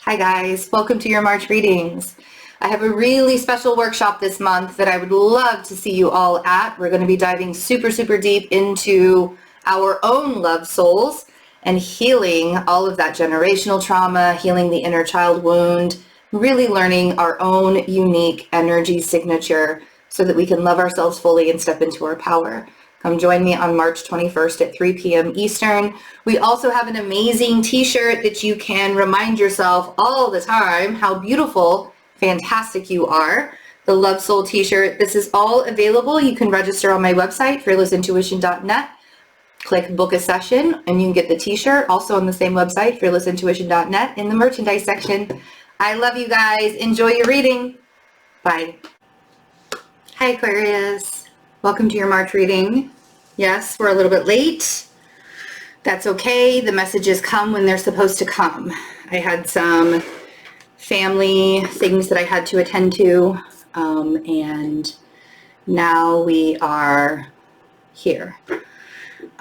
Hi guys, welcome to your March readings. I have a really special workshop this month that I would love to see you all at. We're going to be diving super deep into our own love souls and healing all of that generational trauma, healing the inner child wound, really learning our own unique energy signature so that we can love ourselves fully and step into our power. Come join me on March 21st at 3 p.m. Eastern. We also have an amazing t-shirt that you can remind yourself all the time how beautiful, fantastic you are. The Love Soul t-shirt. This is all available. You can register on my website, fearlessintuition.net. Click book a session and you can get the t-shirt. Also on the same website, fearlessintuition.net, in the merchandise section. I love you guys. Enjoy your reading. Bye. Hi Aquarius. Welcome to your March reading. Yes, we're a little bit late. That's okay. The messages come when they're supposed to come. I had some family things that I had to attend to, and now we are here.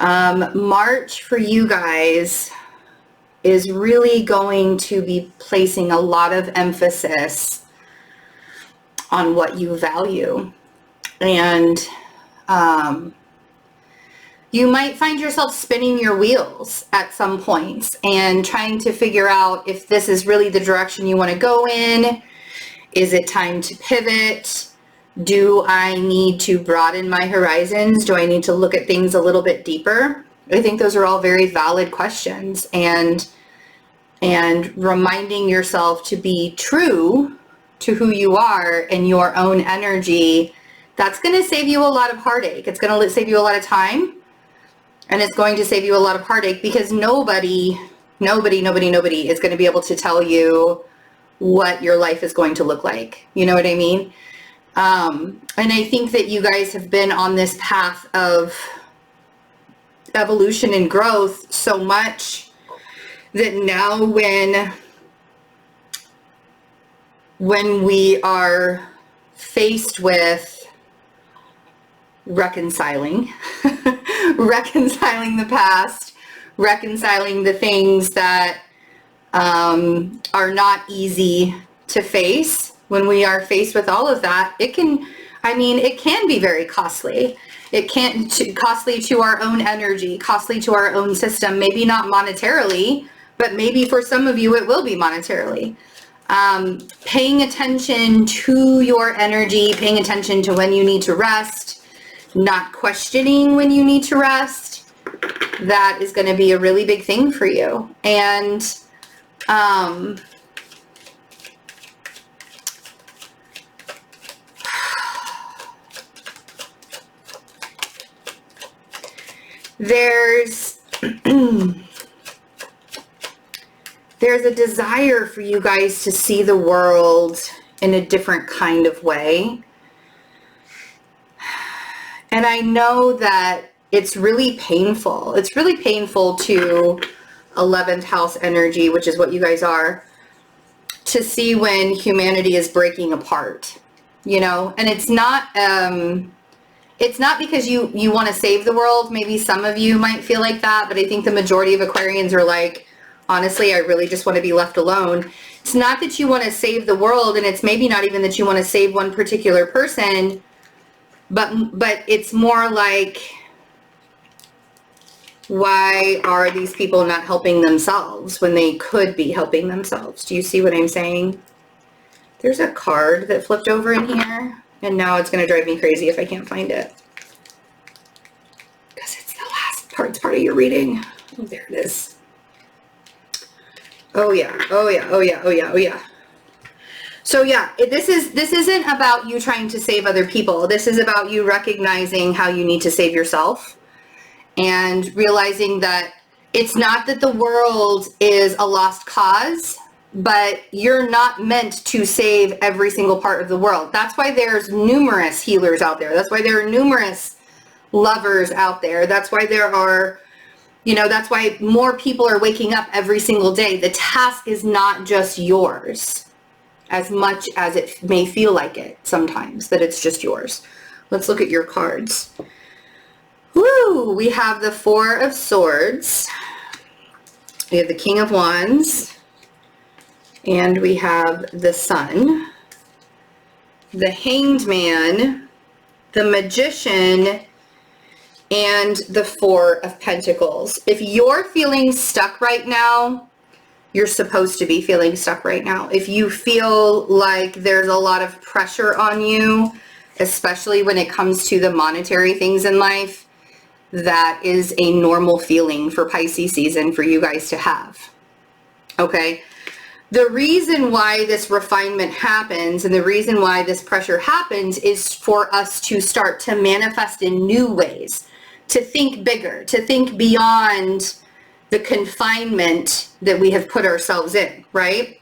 March for you guys is really going to be placing a lot of emphasis on what you value. And you might find yourself spinning your wheels at some points and trying to figure out if this is really the direction you want to go in. Is it time to pivot? Do I need to broaden my horizons? Do I need to look at things a little bit deeper? I think those are all very valid questions, and reminding yourself to be true to who you are and your own energy. That's going to save you a lot of heartache. It's going to save you a lot of time, and it's going to save you a lot of heartache because nobody is going to be able to tell you what your life is going to look like. You know what I mean? And I think that you guys have been on this path of evolution and growth so much that now when we are faced with reconciling the past, reconciling the things that are not easy to face. When we are faced with all of that, it can be very costly. It can be costly to our own energy, costly to our own system, maybe not monetarily, but maybe for some of you it will be monetarily. Paying attention to your energy, paying attention to when you need to rest, not questioning when you need to rest, that is going to be a really big thing for you. And there's a desire for you guys to see the world in a different kind of way. And I know that it's really painful. It's really painful to 11th house energy, which is what you guys are, to see when humanity is breaking apart, you know? And it's not because you want to save the world. Maybe some of you might feel like that, but I think the majority of Aquarians are like, honestly, I really just want to be left alone. It's not that you want to save the world, and it's maybe not even that you want to save one particular person, but it's more like, why are these people not helping themselves when they could be helping themselves? Do you see what I'm saying? There's a card that flipped over in here, and now it's going to drive me crazy if I can't find it. Because it's the last part, it's part of your reading. Oh, there it is. Oh yeah. So yeah, this isn't about you trying to save other people. This is about you recognizing how you need to save yourself and realizing that it's not that the world is a lost cause, but you're not meant to save every single part of the world. That's why there's numerous healers out there. That's why there are numerous lovers out there. That's why there are, that's why more people are waking up every single day. The task is not just yours, as much as it may feel like it sometimes, that it's just yours. Let's look at your cards. Woo! We have the Four of Swords. We have the King of Wands. and we have the Sun, the Hanged Man, the Magician, and the Four of Pentacles. If you're feeling stuck right now, you're supposed to be feeling stuck right now. If you feel like there's a lot of pressure on you, especially when it comes to the monetary things in life, that is a normal feeling for Pisces season for you guys to have. Okay? The reason why this refinement happens and the reason why this pressure happens is for us to start to manifest in new ways, to think bigger, to think beyond the confinement that we have put ourselves in, right?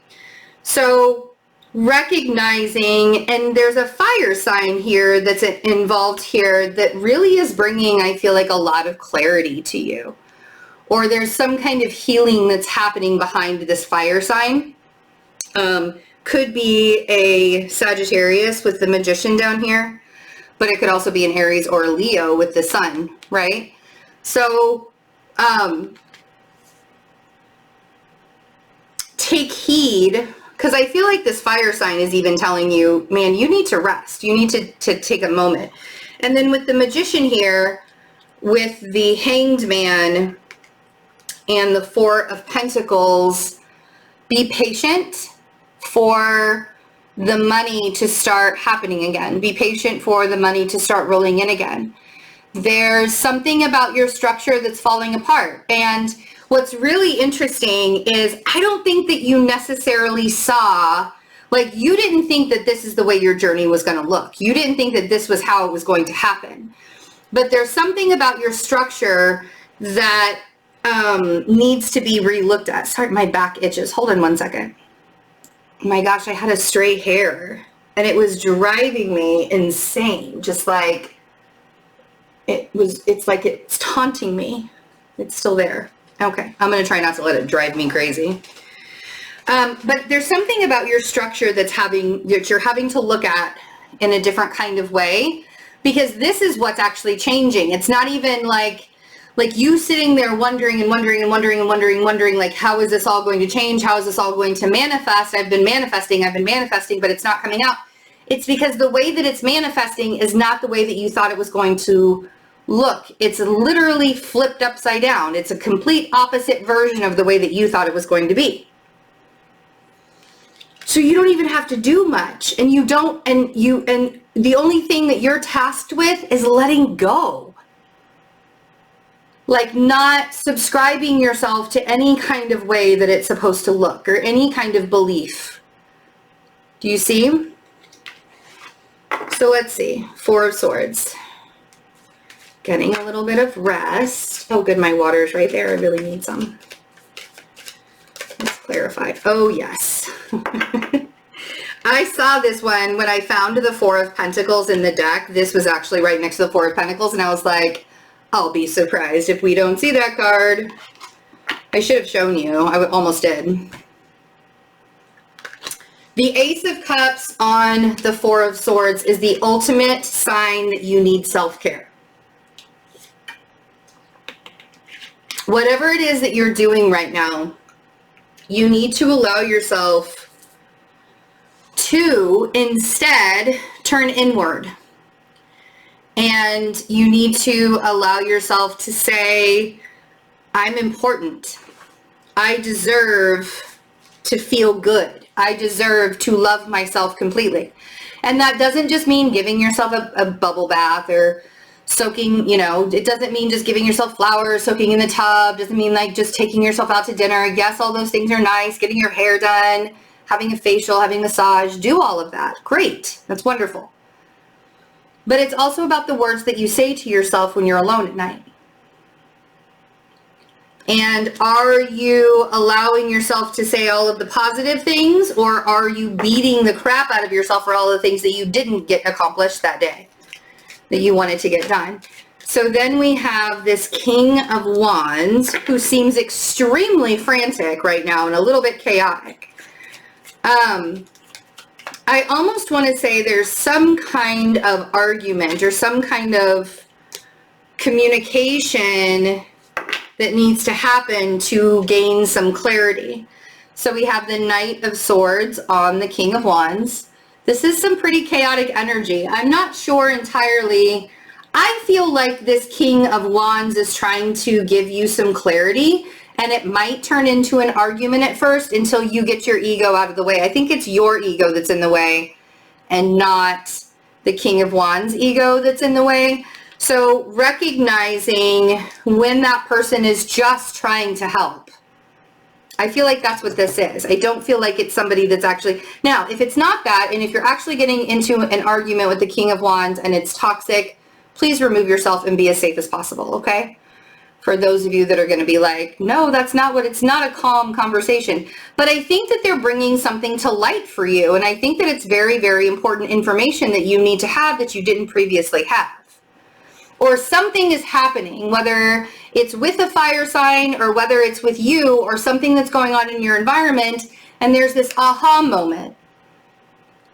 So recognizing, and there's a fire sign here that's involved here that really is bringing, I feel like, a lot of clarity to you. Or there's some kind of healing that's happening behind this fire sign. Could be a Sagittarius with the Magician down here, but it could also be an Aries or a Leo with the Sun, right? So, take heed, because I feel like this fire sign is even telling you, man, you need to rest. You need to take a moment. And then with the Magician here, with the Hanged Man and the Four of Pentacles, be patient for the money to start happening again. Be patient for the money to start rolling in again. There's something about your structure that's falling apart. And what's really interesting is I don't think that you necessarily saw, like, you didn't think that this is the way your journey was going to look. You didn't think that this was how it was going to happen. But there's something about your structure that needs to be re-looked at. Sorry, my back itches. Hold on one second. My gosh, I had a stray hair and it was driving me insane. Just like, it's like it's taunting me. It's still there. Okay, I'm going to try not to let it drive me crazy. But there's something about your structure that you're having to look at in a different kind of way, because this is what's actually changing. It's not even like you sitting there wondering, like, how is this all going to change? How is this all going to manifest? I've been manifesting, but it's not coming out. It's because the way that it's manifesting is not the way that you thought it was going to look. It's literally flipped upside down. It's a complete opposite version of the way that you thought it was going to be. So you don't even have to do much, and the only thing that you're tasked with is letting go. Like, not subscribing yourself to any kind of way that it's supposed to look or any kind of belief. Do you see? So let's see. Four of Swords. Getting a little bit of rest. Oh, good. My water's right there. I really need some. Let's clarify. Oh, yes. I saw this one when I found the Four of Pentacles in the deck. This was actually right next to the Four of Pentacles, and I was like, I'll be surprised if we don't see that card. I should have shown you. I almost did. The Ace of Cups on the Four of Swords is the ultimate sign that you need self-care. Whatever it is that you're doing right now, you need to allow yourself to instead turn inward. And you need to allow yourself to say, I'm important. I deserve to feel good. I deserve to love myself completely. And that doesn't just mean giving yourself a bubble bath or soaking, it doesn't mean just giving yourself flowers, soaking in the tub. Doesn't mean like just taking yourself out to dinner. Yes, all those things are nice. Getting your hair done, having a facial, having a massage, do all of that. Great. That's wonderful. But it's also about the words that you say to yourself when you're alone at night. And are you allowing yourself to say all of the positive things, or are you beating the crap out of yourself for all the things that you didn't get accomplished that day that you wanted to get done? So then we have this King of Wands who seems extremely frantic right now and a little bit chaotic. I almost want to say there's some kind of argument or some kind of communication that needs to happen to gain some clarity. So we have the Knight of Swords on the King of Wands. This is some pretty chaotic energy. I'm not sure entirely. I feel like this King of Wands is trying to give you some clarity, and it might turn into an argument at first until you get your ego out of the way. I think it's your ego that's in the way and not the King of Wands ego that's in the way. So recognizing when that person is just trying to help. I feel like that's what this is. I don't feel like it's somebody that's actually... Now, if it's not that, and if you're actually getting into an argument with the King of Wands and it's toxic, please remove yourself and be as safe as possible, okay? For those of you that are going to be like, no, that's not what... It's not a calm conversation. But I think that they're bringing something to light for you, and I think that it's very, very important information that you need to have that you didn't previously have. Or something is happening, whether it's with a fire sign or whether it's with you or something that's going on in your environment, and there's this aha moment.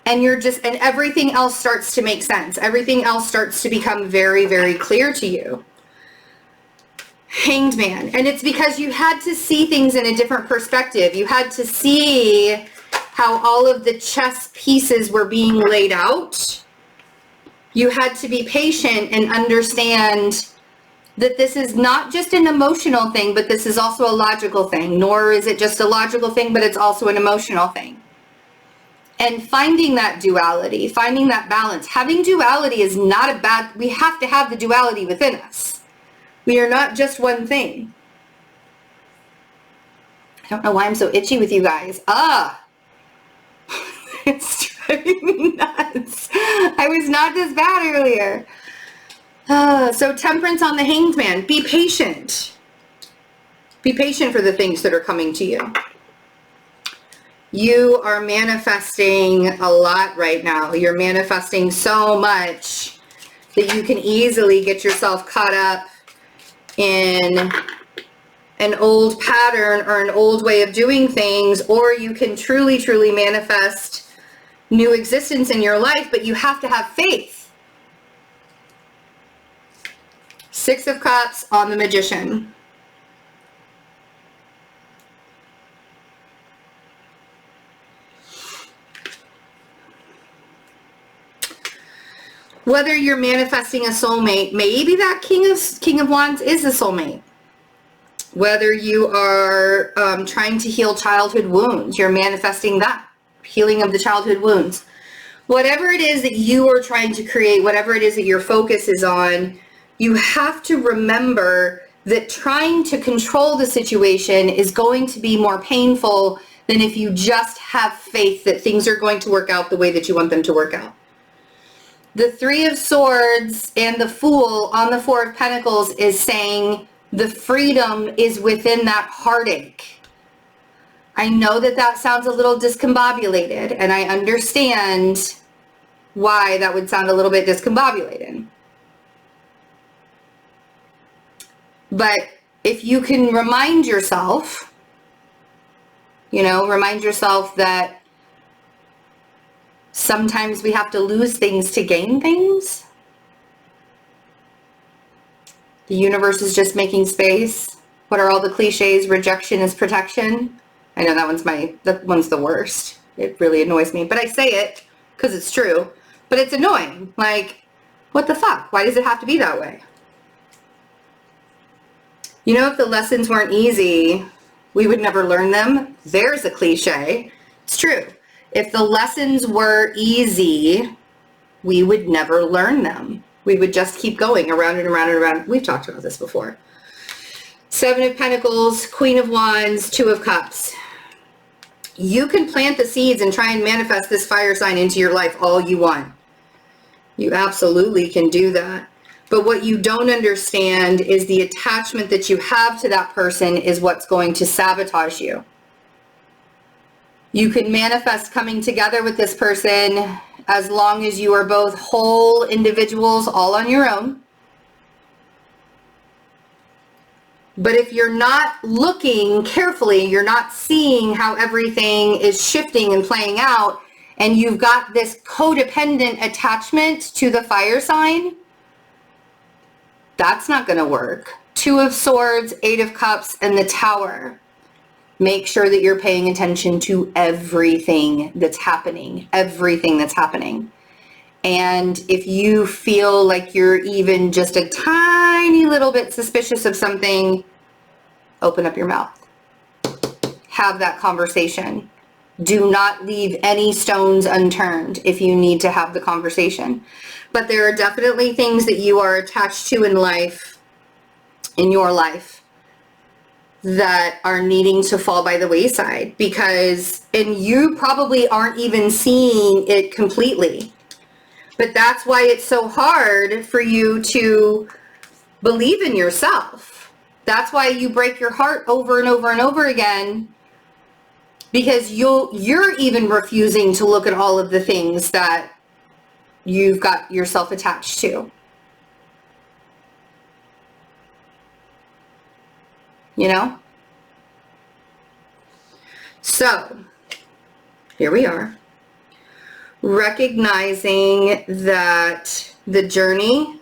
And and everything else starts to make sense. Everything else starts to become very, very clear to you. Hanged Man. And it's because you had to see things in a different perspective. You had to see how all of the chess pieces were being laid out. You had to be patient and understand that this is not just an emotional thing, but this is also a logical thing. Nor is it just a logical thing, but it's also an emotional thing. And finding that duality, finding that balance. Having duality is not a bad... We have to have the duality within us. We are not just one thing. I don't know why I'm so itchy with you guys. It's driving me nuts. I was not this bad earlier. So Temperance on the Hanged Man. Be patient. Be patient for the things that are coming to you. You are manifesting a lot right now. You're manifesting so much that you can easily get yourself caught up in an old pattern or an old way of doing things, or you can truly, truly manifest new existence in your life, but you have to have faith. Six of Cups on the Magician. Whether you're manifesting a soulmate, maybe that King of Wands is a soulmate. Whether you are trying to heal childhood wounds, you're manifesting that. Healing of the childhood wounds. Whatever it is that you are trying to create, whatever it is that your focus is on, you have to remember that trying to control the situation is going to be more painful than if you just have faith that things are going to work out the way that you want them to work out. The Three of Swords and the Fool on the Four of Pentacles is saying the freedom is within that heartache. I know that that sounds a little discombobulated, and I understand why that would sound a little bit discombobulated. But if you can remind yourself, remind yourself that sometimes we have to lose things to gain things. The universe is just making space. What are all the cliches? Rejection is protection. I know that one's the worst. It really annoys me, but I say it because it's true, but it's annoying. Like, what the fuck? Why does it have to be that way? If the lessons weren't easy, we would never learn them. There's a cliche. It's true. If the lessons were easy, we would never learn them. We would just keep going around and around and around. We've talked about this before. Seven of Pentacles, Queen of Wands, Two of Cups. You can plant the seeds and try and manifest this fire sign into your life all you want. You absolutely can do that. But what you don't understand is the attachment that you have to that person is what's going to sabotage you. You can manifest coming together with this person as long as you are both whole individuals all on your own. But if you're not looking carefully, you're not seeing how everything is shifting and playing out, and you've got this codependent attachment to the fire sign, that's not going to work. Two of Swords, Eight of Cups, and the Tower. Make sure that you're paying attention to everything that's happening, And if you feel like you're even just a tiny little bit suspicious of something, open up your mouth. Have that conversation. Do not leave any stones unturned if you need to have the conversation. But there are definitely things that you are attached to in your life, that are needing to fall by the wayside, and you probably aren't even seeing it completely. But that's why it's so hard for you to believe in yourself. That's why you break your heart over and over and over again, because you're even refusing to look at all of the things that you've got yourself attached to. You know? So, here we are. Recognizing that the journey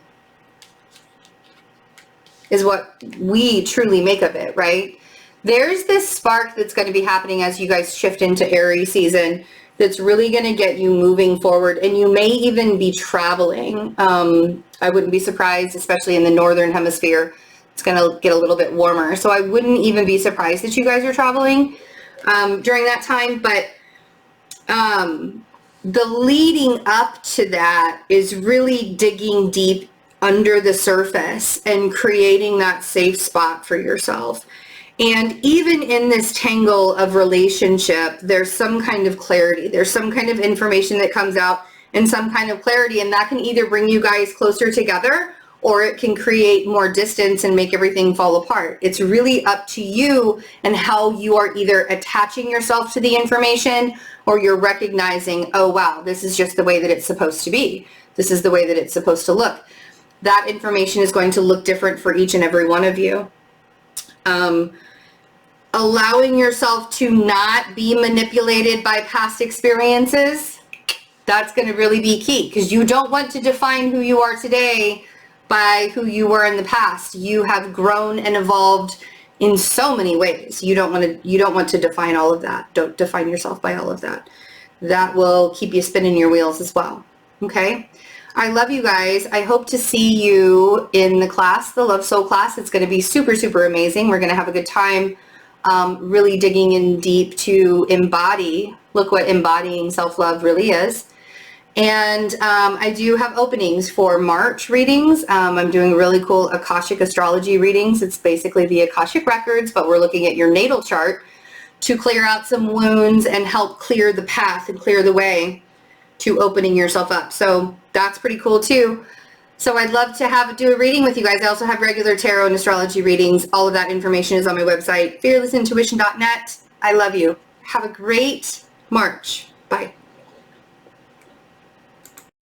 is what we truly make of it, right? There's this spark that's going to be happening as you guys shift into Aries season that's really going to get you moving forward, and you may even be traveling. I wouldn't be surprised, especially in the northern hemisphere. It's going to get a little bit warmer. So I wouldn't even be surprised that you guys are traveling during that time. But the leading up to that is really digging deep under the surface and creating that safe spot for yourself. And even in this tangle of relationship, there's some kind of clarity. There's some kind of information that comes out and some kind of clarity. And that can either bring you guys closer together, or it can create more distance and make everything fall apart. It's really up to you and how you are either attaching yourself to the information, or you're recognizing, oh wow, this is just the way that it's supposed to be. This is the way that it's supposed to look. That information is going to look different for each and every one of you. Allowing yourself to not be manipulated by past experiences, that's going to really be key, because you don't want to define who you are today by who you were in the past. You have grown and evolved in so many ways. You don't want to define all of that. Don't define yourself by all of that. That will keep you spinning your wheels as well. Okay? I love you guys. I hope to see you in the class, the Love Soul class. It's going to be super, super amazing. We're going to have a good time really digging in deep to embody. Look what embodying self-love really is. And I do have openings for March readings. I'm doing really cool Akashic Astrology readings. It's basically the Akashic records, but we're looking at your natal chart to clear out some wounds and help clear the path and clear the way to opening yourself up. So that's pretty cool too. So I'd love to do a reading with you guys. I also have regular tarot and astrology readings. All of that information is on my website, fearlessintuition.net. I love you. Have a great March. Bye.